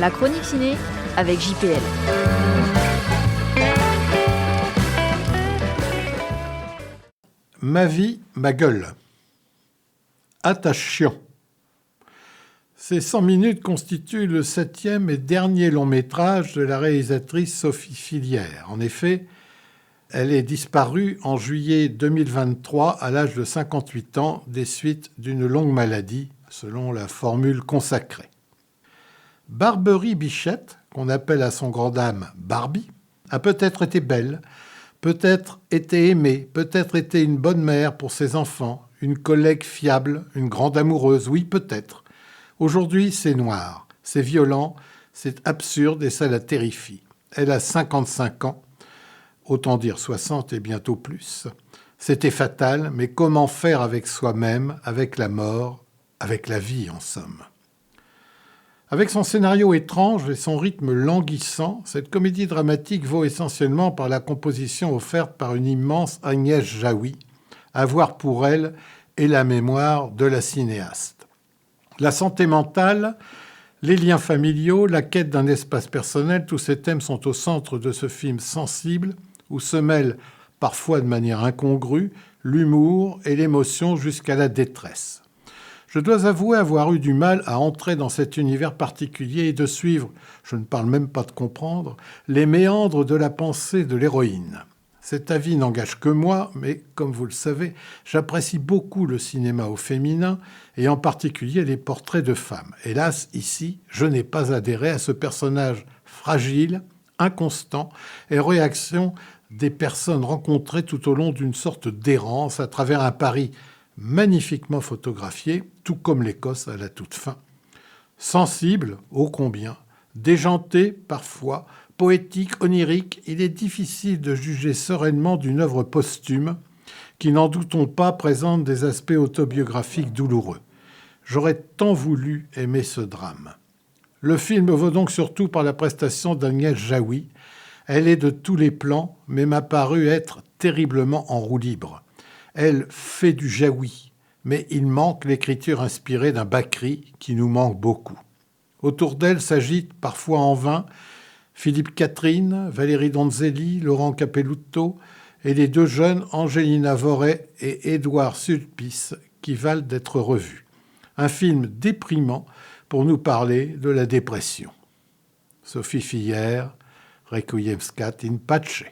La chronique ciné avec JPL. Ma vie, ma gueule. Attention. Ces 100 minutes constituent le 7e et dernier long métrage de la réalisatrice Sophie Fillière. En effet, elle est disparue en juillet 2023 à l'âge de 58 ans des suites d'une longue maladie, selon la formule consacrée. Barberie Bichette, qu'on appelle à son grand dame Barbie, a peut-être été belle, peut-être été aimée, peut-être été une bonne mère pour ses enfants, une collègue fiable, une grande amoureuse, oui peut-être. Aujourd'hui, c'est noir, c'est violent, c'est absurde et ça la terrifie. Elle a 55 ans, autant dire 60 et bientôt plus. C'était fatal, mais comment faire avec soi-même, avec la mort, avec la vie en somme ? Avec son scénario étrange et son rythme languissant, cette comédie dramatique vaut essentiellement par la composition offerte par une immense Agnès Jaoui, à voir pour elle et la mémoire de la cinéaste. La santé mentale, les liens familiaux, la quête d'un espace personnel, tous ces thèmes sont au centre de ce film sensible où se mêlent, parfois de manière incongrue, l'humour et l'émotion jusqu'à la détresse. Je dois avouer avoir eu du mal à entrer dans cet univers particulier et de suivre, je ne parle même pas de comprendre, les méandres de la pensée de l'héroïne. Cet avis n'engage que moi, mais comme vous le savez, j'apprécie beaucoup le cinéma au féminin et en particulier les portraits de femmes. Hélas, ici, je n'ai pas adhéré à ce personnage fragile, inconstant et réaction des personnes rencontrées tout au long d'une sorte d'errance à travers un Paris magnifiquement photographié, tout comme l'Écosse à la toute fin. Sensible, ô combien, déjanté parfois, poétique, onirique, il est difficile de juger sereinement d'une œuvre posthume qui, n'en doutons pas, présente des aspects autobiographiques douloureux. J'aurais tant voulu aimer ce drame. Le film vaut donc surtout par la prestation d'Agnès Jaoui. Elle est de tous les plans, mais m'a paru être terriblement en roue libre. Elle fait du Jaoui, mais il manque l'écriture inspirée d'un Bacri qui nous manque beaucoup. Autour d'elle s'agitent, parfois en vain, Philippe Catherine, Valérie Donzelli, Laurent Capelluto et les deux jeunes Angelina Voret et Édouard Sulpice qui valent d'être revus. Un film déprimant pour nous parler de la dépression. Sophie Fillière, Requiescat in pace.